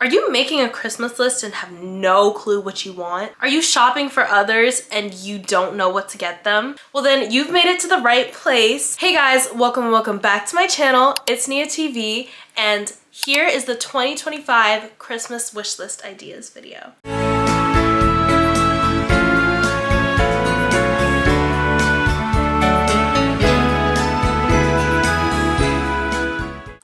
Are you making a Christmas list and have no clue what you want? Are you shopping for others and you don't know what to get them? Well then, you've made it to the right place. Hey guys, welcome back to my channel. It's Nia TV, and here is the 2025 Christmas wish list ideas video.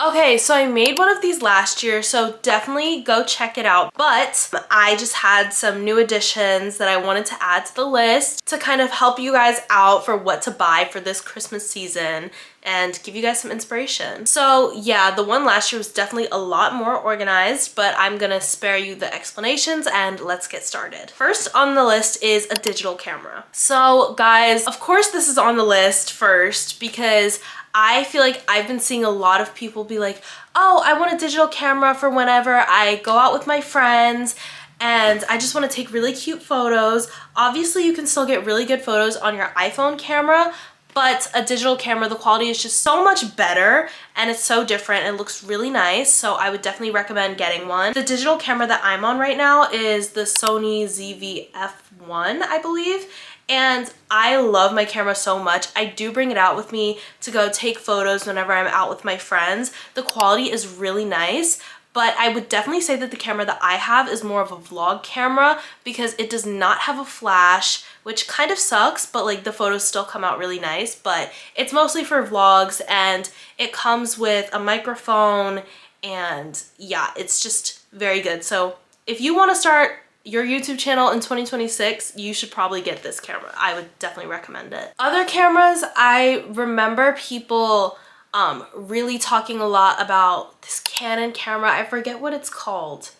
Okay, so I made one of these last year, so definitely go check it out. But I just had some new additions that I wanted to add to the list to kind of help you guys out for what to buy for this Christmas season and give you guys some inspiration. So yeah, the one last year was definitely a lot more organized, but I'm gonna spare you the explanations and let's get started. First on the list is a digital camera. So guys, of course this is on the list first because I feel like I've been seeing a lot of people be like, oh, I want a digital camera for whenever I go out with my friends and I just want to take really cute photos. Obviously, you can still get really good photos on your iPhone camera, but a digital camera, the quality is just so much better and it's so different and looks really nice. So I would definitely recommend getting one. The digital camera that I'm on right now is the Sony ZV-F1, I believe. And I love my camera so much. I do bring it out with me to go take photos whenever I'm out with my friends. The quality is really nice, but I would definitely say that the camera that I have is more of a vlog camera because it does not have a flash, which kind of sucks, but like the photos still come out really nice. But it's mostly for vlogs and it comes with a microphone and yeah, it's just very good. So if you want to start your YouTube channel in 2026, you should probably get this camera. I would definitely recommend it. Other cameras, I remember people really talking a lot about this Canon camera. I forget what it's called.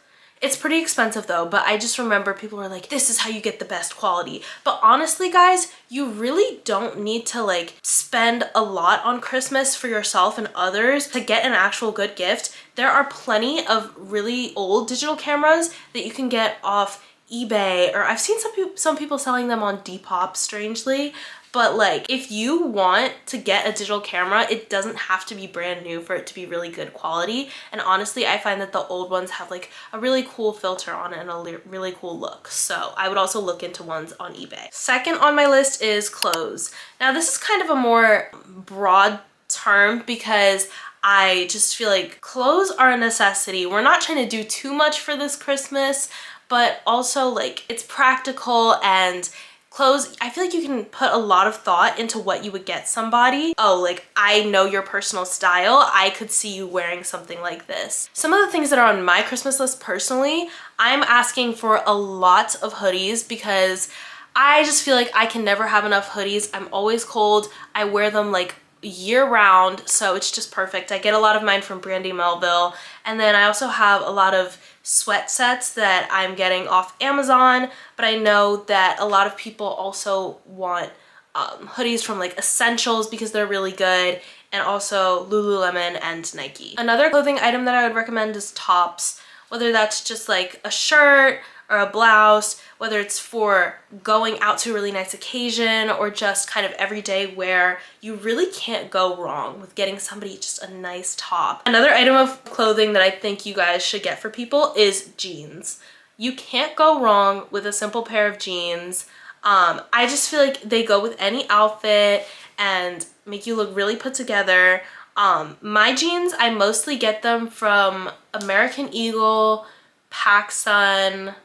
It's pretty expensive though, but I just remember people were like, this is how you get the best quality. But honestly guys, you really don't need to like spend a lot on Christmas for yourself and others to get an actual good gift. There are plenty of really old digital cameras that you can get off eBay, or I've seen some people selling them on Depop, strangely. But like, if you want to get a digital camera, it doesn't have to be brand new for it to be really good quality. And honestly, I find that the old ones have like a really cool filter on it and a really cool look. So I would also look into ones on eBay. Second on my list is clothes. Now this is kind of a more broad term because I just feel like clothes are a necessity. We're not trying to do too much for this Christmas, but also like it's practical, and clothes, I feel like you can put a lot of thought into what you would get somebody. Oh, like I know your personal style. I could see you wearing something like this. Some of the things that are on my Christmas list personally, I'm asking for a lot of hoodies because I just feel like I can never have enough hoodies. I'm always cold. I wear them like year round, so it's just perfect. I get a lot of mine from Brandy Melville, and then I also have a lot of sweat sets that I'm getting off Amazon, but I know that a lot of people also want hoodies from like Essentials because they're really good, and also Lululemon and Nike. Another clothing item that I would recommend is tops, whether that's just like a shirt or a blouse, whether it's for going out to a really nice occasion or just kind of everyday wear. You really can't go wrong with getting somebody just a nice top. Another item of clothing that I think you guys should get for people is jeans. You can't go wrong with a simple pair of jeans. I just feel like they go with any outfit and make you look really put together. My jeans, I mostly get them from American Eagle, PacSun,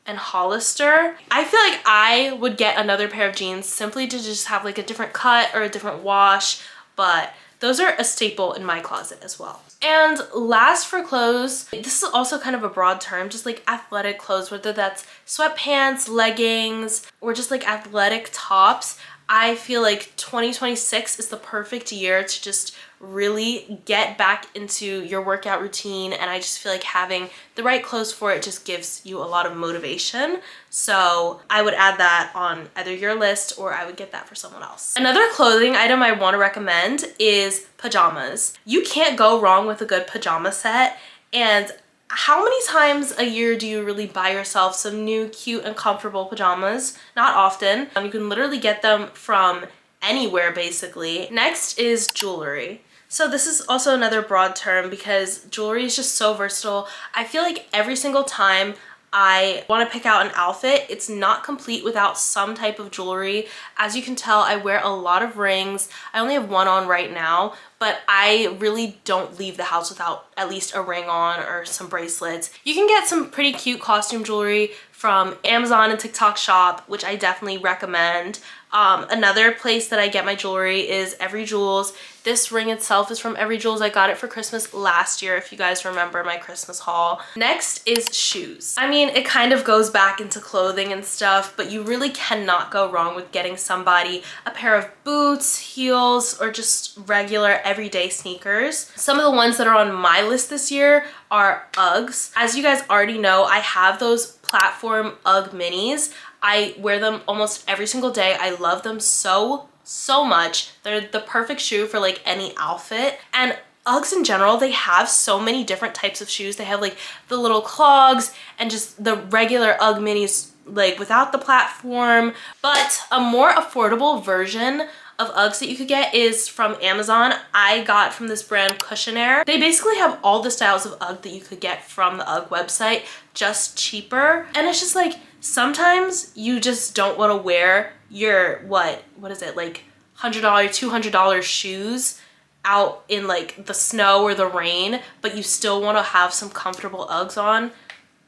and Hollister. I feel like I would get another pair of jeans simply to just have like a different cut or a different wash, but those are a staple in my closet as well. And last for clothes, this is also kind of a broad term, just like athletic clothes, whether that's sweatpants, leggings, or just like athletic tops. I feel like 2026 is the perfect year to just really get back into your workout routine, and I just feel like having the right clothes for it just gives you a lot of motivation. So I would add that on either your list or I would get that for someone else. Another clothing item I want to recommend is pajamas. You can't go wrong with a good pajama set, and how many times a year do you really buy yourself some new cute and comfortable pajamas? Not often. You can literally get them from anywhere basically. Next is jewelry. So this is also another broad term because jewelry is just so versatile. I feel like every single time I want to pick out an outfit, it's not complete without some type of jewelry. As you can tell, I wear a lot of rings. I only have one on right now, but I really don't leave the house without at least a ring on or some bracelets. You can get some pretty cute costume jewelry from Amazon and TikTok Shop, which I definitely recommend. Another place that I get my jewelry is Every Jewels. This ring itself is from Every Jewels. I got it for Christmas last year, if you guys remember my Christmas haul. Next is shoes. I mean, it kind of goes back into clothing and stuff, but you really cannot go wrong with getting somebody a pair of boots, heels, or just regular everyday sneakers. Some of the ones that are on my list this year are Uggs. As you guys already know, I have those platform Ugg minis. I wear them almost every single day. I love them so much. They're the perfect shoe for like any outfit. And Uggs in general, they have so many different types of shoes. They have like the little clogs and just the regular Ugg minis like without the platform. But a more affordable version of Uggs that you could get is from Amazon. I got from this brand Cushionaire. They basically have all the styles of Ugg that you could get from the Ugg website, just cheaper. And it's just like, sometimes you just don't want to wear your, what is it, like $100, $200 shoes out in like the snow or the rain, but you still want to have some comfortable Uggs on.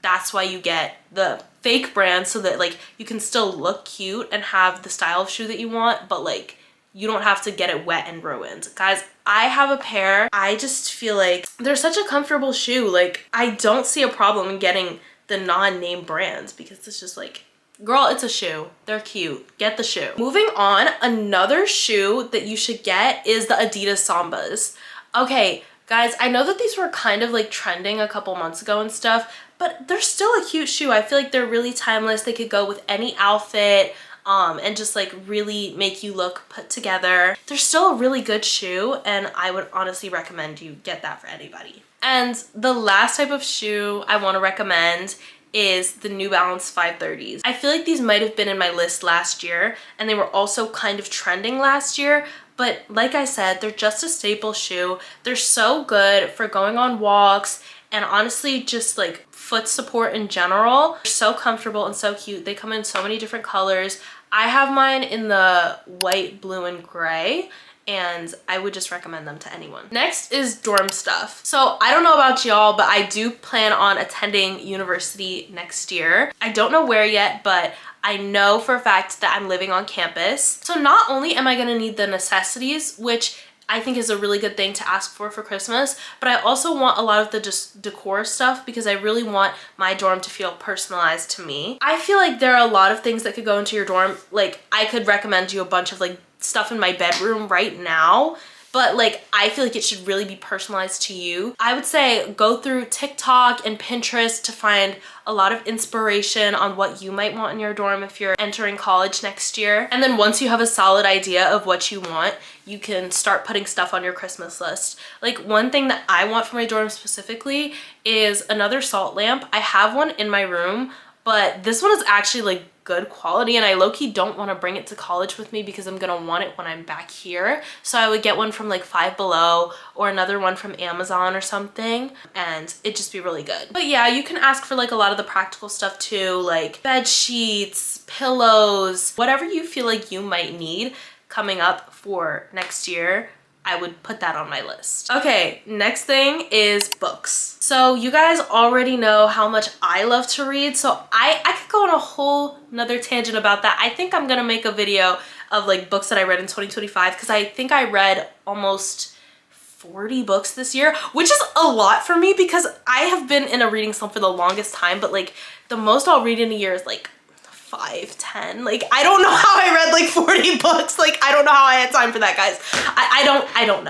That's why you get the fake brand, so that like you can still look cute and have the style of shoe that you want, but like you don't have to get it wet and ruined. Guys, I have a pair. I just feel like they're such a comfortable shoe. Like, I don't see a problem in getting the non-name brands because it's just like, girl, it's a shoe. They're cute. Get the shoe. Moving on, another shoe that you should get is the Adidas Sambas. Okay, guys, I know that these were kind of like trending a couple months ago and stuff, but they're still a cute shoe. I feel like they're really timeless. They could go with any outfit. And just like really make you look put together. They're still a really good shoe, and I would honestly recommend you get that for anybody. And the last type of shoe I want to recommend is the New Balance 530s. I feel like these might have been in my list last year, and they were also kind of trending last year, but like I said, they're just a staple shoe. They're so good for going on walks and honestly just like foot support in general. They're so comfortable and so cute. They come in so many different colors. I have mine in the white, blue, and gray, and I would just recommend them to anyone. Next is dorm stuff. So I don't know about y'all, but I do plan on attending university next year. I don't know where yet, but I know for a fact that I'm living on campus. So not only am I gonna need the necessities, which I think is a really good thing to ask for Christmas, but I also want a lot of the just decor stuff because I really want my dorm to feel personalized to me. I feel like there are a lot of things that could go into your dorm. Like, I could recommend you a bunch of like stuff in my bedroom right now, but like I feel like it should really be personalized to you. I would say go through TikTok and Pinterest to find a lot of inspiration on what you might want in your dorm if you're entering college next year. And then once you have a solid idea of what you want, you can start putting stuff on your Christmas list. Like, one thing that I want for my dorm specifically is another salt lamp. I have one in my room, but this one is actually like good quality, and I low-key don't want to bring it to college with me because I'm gonna want it when I'm back here. So I would get one from like Five Below or another one from Amazon or something, and it'd just be really good. But yeah, you can ask for like a lot of the practical stuff too, like bed sheets, pillows, whatever you feel like you might need coming up for next year. I would put that on my list. Okay, next thing is books. So you guys already know how much I love to read, so I could go on a whole nother tangent about that. I think I'm gonna make a video of like books that I read in 2025 because I think I read almost 40 books this year, which is a lot for me because I have been in a reading slump for the longest time, but like the most I'll read in a year is like 5, 10. Like, I don't know how I read like 40 books. Like, I don't know how I had time for that, guys. I don't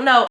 know.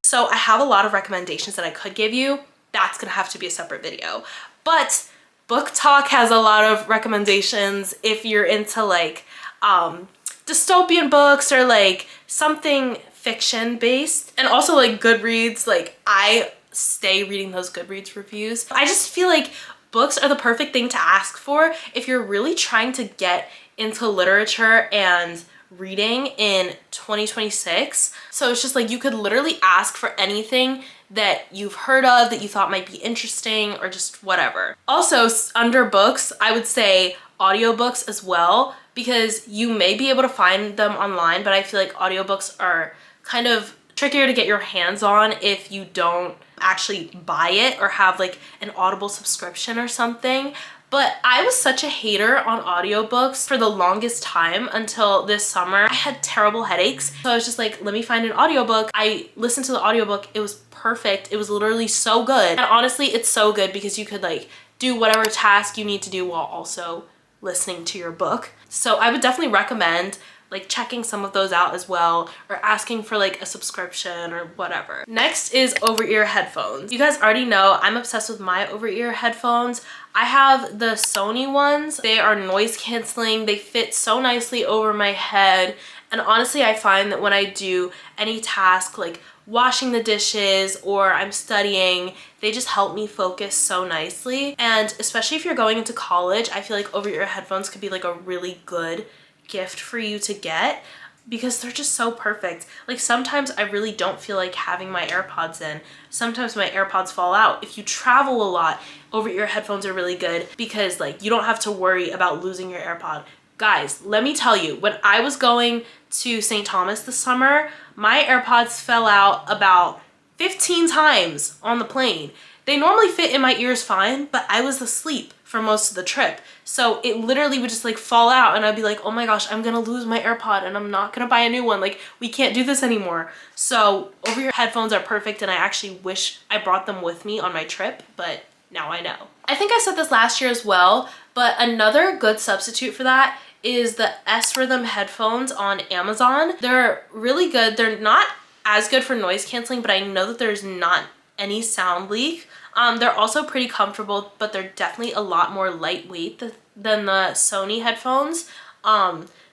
So I have a lot of recommendations that I could give you. That's gonna have to be a separate video. But Book Talk has a lot of recommendations if you're into like dystopian books or like something fiction based, and also like Goodreads. Like, I stay reading those Goodreads reviews. I just feel like books are the perfect thing to ask for if you're really trying to get into literature and reading in 2026. So it's just like you could literally ask for anything that you've heard of that you thought might be interesting or just whatever. Also, under books, I would say audiobooks as well, because you may be able to find them online, but I feel like audiobooks are kind of trickier to get your hands on if you don't actually buy it or have like an Audible subscription or something. But I was such a hater on audiobooks for the longest time until this summer. I had terrible headaches. So I was just like, let me find an audiobook. I listened to the audiobook. It was perfect. It was literally so good. And honestly, it's so good because you could like do whatever task you need to do while also listening to your book. So I would definitely recommend like checking some of those out as well, or asking for like a subscription or whatever. Next is over-ear headphones. You guys already know I'm obsessed with my over-ear headphones. I have the Sony ones. They are noise canceling. They fit so nicely over my head. And honestly, I find that when I do any task like washing the dishes or I'm studying, they just help me focus so nicely. And especially if you're going into college, I feel like over-ear headphones could be like a really good gift for you to get because they're just so perfect. Like sometimes I really don't feel like having my AirPods in. Sometimes my AirPods fall out. If you travel a lot, over-ear headphones are really good because like you don't have to worry about losing your AirPod. Guys, let me tell you, when I was going to St. Thomas this summer, my AirPods fell out about 15 times on the plane. They normally fit in my ears fine, but I was asleep for most of the trip. So it literally would just like fall out and I'd be like, oh my gosh, I'm gonna lose my AirPod and I'm not gonna buy a new one. Like we can't do this anymore. So over-ear headphones are perfect and I actually wish I brought them with me on my trip, but now I know. I think I said this last year as well, but another good substitute for that is the S Rhythm headphones on Amazon. They're really good. They're not as good for noise canceling, but I know that there's not any sound leak. They're also pretty comfortable, but they're definitely a lot more lightweight than the Sony headphones.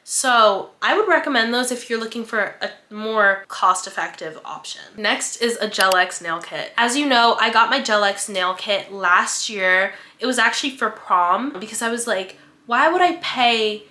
So I would recommend those if you're looking for a more cost-effective option. Next is a Gel X nail kit. As you know, I got my Gel X nail kit last year. It was actually for prom because I was like, why would I pay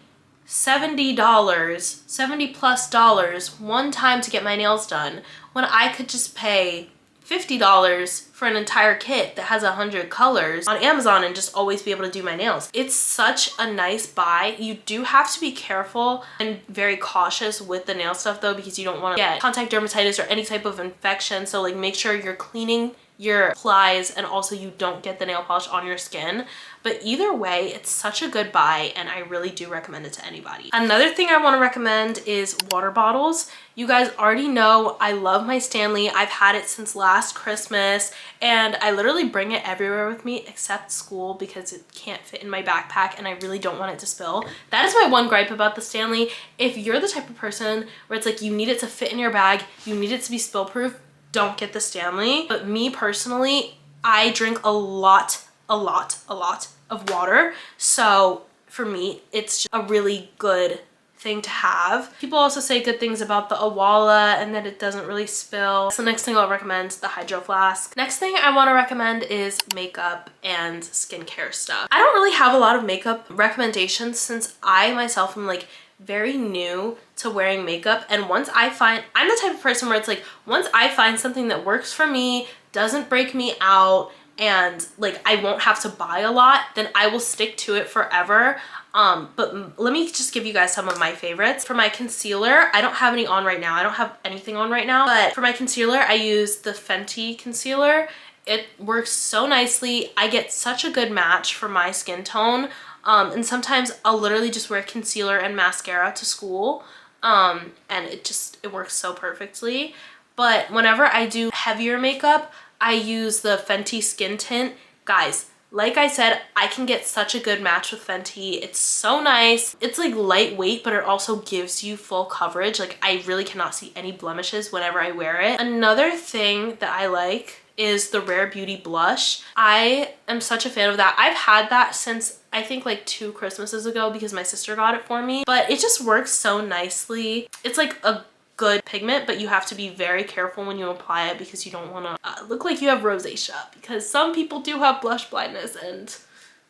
$70, $70 plus one time to get my nails done when I could just pay $50 for an entire kit that has 100 colors on Amazon and just always be able to do my nails. It's such a nice buy. You do have to be careful and very cautious with the nail stuff though, because you don't want to get contact dermatitis or any type of infection. So like make sure you're cleaning your plies and also you don't get the nail polish on your skin. But either way, it's such a good buy and I really do recommend it to anybody. Another thing I want to recommend is water bottles. You guys already know I love my Stanley. I've had it since last Christmas and I literally bring it everywhere with me except school because it can't fit in my backpack and I really don't want it to spill. That is my one gripe about the Stanley. If you're the type of person where it's like you need it to fit in your bag, you need it to be spill proof, don't get the Stanley. But me personally, I drink a lot of water. So for me, it's just a really good thing to have. People also say good things about the Awala and that it doesn't really spill. So next thing I'll recommend is the Hydro Flask. Next thing I want to recommend is makeup and skincare stuff. I don't really have a lot of makeup recommendations since I myself am like very new to wearing makeup, and I'm the type of person where it's like once I find something that works for me, doesn't break me out, and like I won't have to buy a lot, then I will stick to it forever. But let me just give you guys some of my favorites. For my concealer, I don't have any on right now. I don't have anything on right now, but for my concealer, I use the Fenty concealer. It works so nicely. I get such a good match for my skin tone. And sometimes I'll literally just wear concealer and mascara to school. And it works so perfectly. But whenever I do heavier makeup, I use the Fenty Skin Tint. Guys, like I said, I can get such a good match with Fenty. It's so nice. It's like lightweight, but it also gives you full coverage. Like I really cannot see any blemishes whenever I wear it. Another thing that I like is the Rare Beauty blush. I am such a fan of that. I've had that since I think like 2 Christmases ago because my sister got it for me, but it just works so nicely. It's like a good pigment, but you have to be very careful when you apply it because you don't want to look like you have rosacea, because some people do have blush blindness and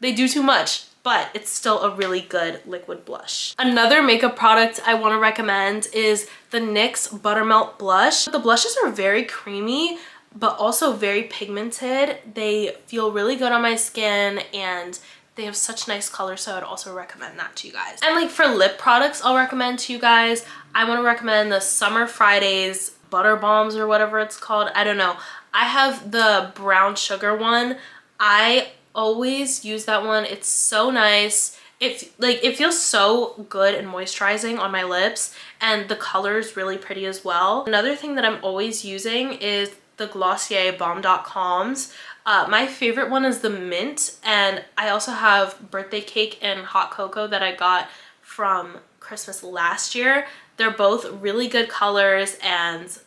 they do too much. but it's still a really good liquid blush. Another makeup product I want to recommend is the NYX Buttermelt Blush. The blushes are very creamy, but also very pigmented. They feel really good on my skin and they have such nice colors, so I'd also recommend that to you guys. And like for lip products, I'll recommend to you guys, I want to recommend the Summer Fridays Butter Bombs or whatever it's called. I don't know. I have the brown sugar one. I always use that one. It's so nice. It feels so good and moisturizing on my lips, and the color is really pretty as well. Another thing that I'm always using is the Glossier Balm.coms. My favorite one is the mint, and I also have Birthday Cake and Hot Cocoa that I got from Christmas last year. They're both really good colors and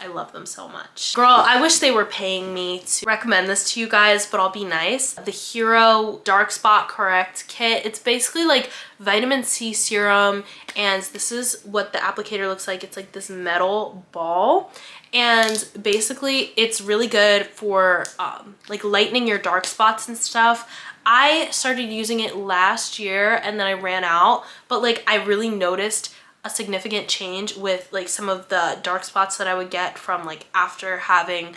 I love them so much. Girl, I wish they were paying me to recommend this to you guys, but I'll be nice. The Hero Dark Spot Correct Kit. It's basically like vitamin C serum, and this is what the applicator looks like. It's like this metal ball, and basically it's really good for like lightening your dark spots and stuff. I started using it last year and then I ran out, but like I really noticed a significant change with like some of the dark spots that I would get from like after having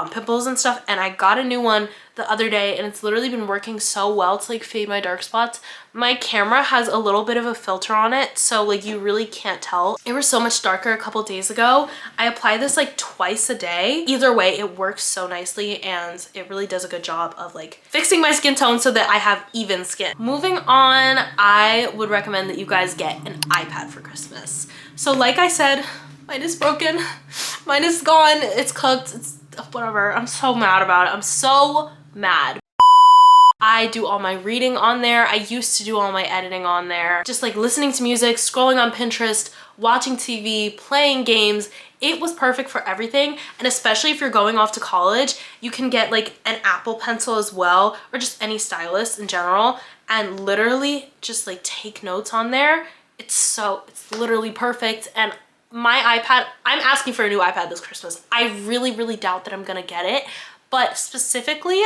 pimples and stuff, and I got a new one the other day and it's literally been working so well to like fade my dark spots. My camera has a little bit of a filter on it, so like you really can't tell. It was so much darker a couple days ago. I apply this like twice a day. Either way, it works so nicely and it really does a good job of like fixing my skin tone so that I have even skin. Moving on, I would recommend that you guys get an iPad for Christmas. So like I said, mine is broken, mine is gone, it's cooked, it's whatever. I'm so mad about it. I'm so mad. I do all my reading on there. I used to do all my editing on there. Just like listening to music, scrolling on Pinterest, watching TV, playing games. It was perfect for everything. And especially if you're going off to college, you can get like an Apple Pencil as well, or just any stylus in general, and literally just like take notes on there. It's literally perfect. And my iPad, I'm asking for a new iPad this Christmas. I really doubt that I'm gonna get it, but specifically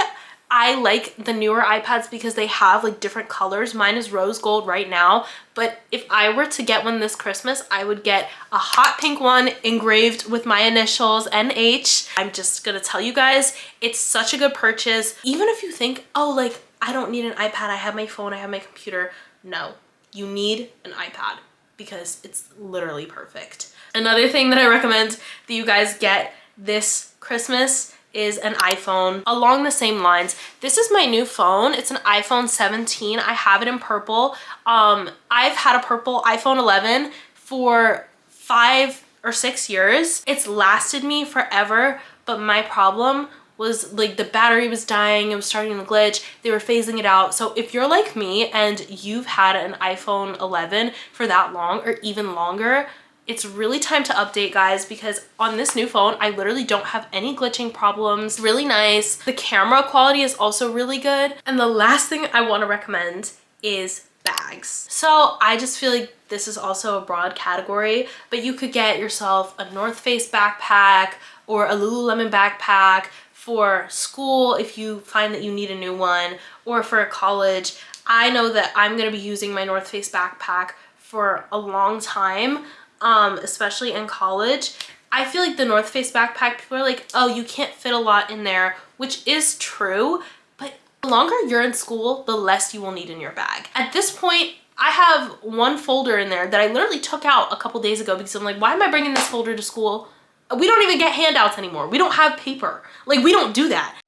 I like the newer iPads because they have like different colors. Mine is rose gold right now, but if I were to get one this Christmas, I would get a hot pink one engraved with my initials, NH. I'm just gonna tell you guys, it's such a good purchase. Even if you think, oh, like I don't need an iPad, I have my phone, I have my computer. No, you need an iPad because it's literally perfect. Another thing that I recommend that you guys get this Christmas is an iPhone. Along the same lines, this is my new phone. It's an iPhone 17. I have it in purple. I've had a purple iPhone 11 for 5 or 6 years. It's lasted me forever, but my problem was like the battery was dying, it was starting to glitch, they were phasing it out. So if you're like me and you've had an iPhone 11 for that long or even longer, it's really time to update, guys, because on this new phone, I literally don't have any glitching problems. Really nice. The camera quality is also really good. And the last thing I want to recommend is bags. So I just feel like this is also a broad category, but you could get yourself a North Face backpack or a Lululemon backpack for school if you find that you need a new one, or for college. I know that I'm going to be using my North Face backpack for a long time. Especially in college. I feel like the North Face backpack, people are like, oh, you can't fit a lot in there, which is true, but the longer you're in school, the less you will need in your bag. At this point, I have one folder in there that I literally took out a couple days ago because I'm like, why am I bringing this folder to school? We don't even get handouts anymore. We don't have paper. Like, we don't do that.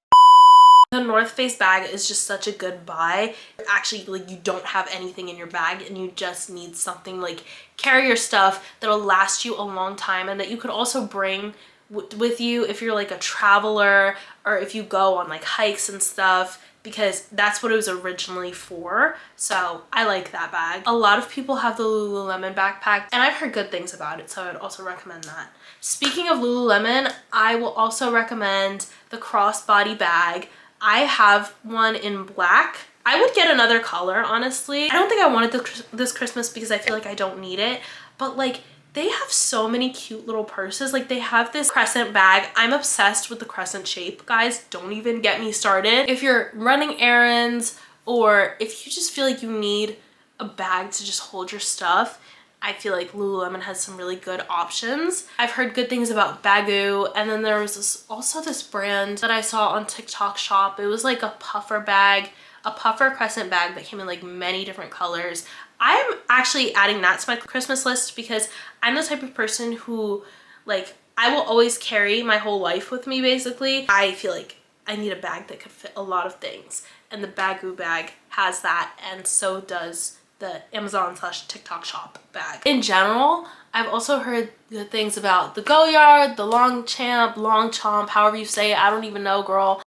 The North Face bag is just such a good buy. Actually, like, you don't have anything in your bag and you just need something like carry your stuff that'll last you a long time and that you could also bring with you if you're like a traveler or if you go on like hikes and stuff, because that's what it was originally for. So I like that bag. A lot of people have the Lululemon backpack and I've heard good things about it, so I would also recommend that. Speaking of Lululemon, I will also recommend the crossbody bag. I have one in black. I would get another color, honestly. I don't think I wanted this Christmas because I feel like I don't need it, but like they have so many cute little purses. Like they have this crescent bag. I'm obsessed with the crescent shape, guys. Don't even get me started. If you're running errands or if you just feel like you need a bag to just hold your stuff, I feel like Lululemon has some really good options. I've heard good things about Baggu, and then there was also this brand that I saw on TikTok Shop. It was like a puffer bag, a puffer crescent bag that came in like many different colors. I'm actually adding that to my Christmas list because I'm the type of person who, like, I will always carry my whole life with me basically. I feel like I need a bag that could fit a lot of things, and the Baggu bag has that, and so does the Amazon/TikTok Shop bag. In general, I've also heard good things about the Goyard, the Longchamp, however you say it. I don't even know, girl.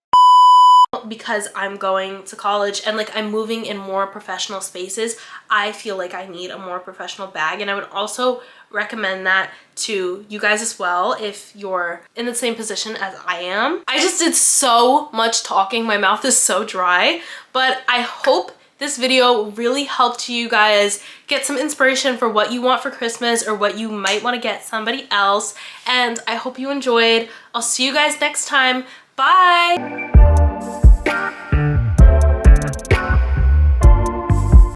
Because I'm going to college and like I'm moving in more professional spaces, I feel like I need a more professional bag, and I would also recommend that to you guys as well if you're in the same position as I am. I just did so much talking, my mouth is so dry, but I hope this video really helped you guys get some inspiration for what you want for Christmas or what you might want to get somebody else. And I hope you enjoyed. I'll see you guys next time. Bye!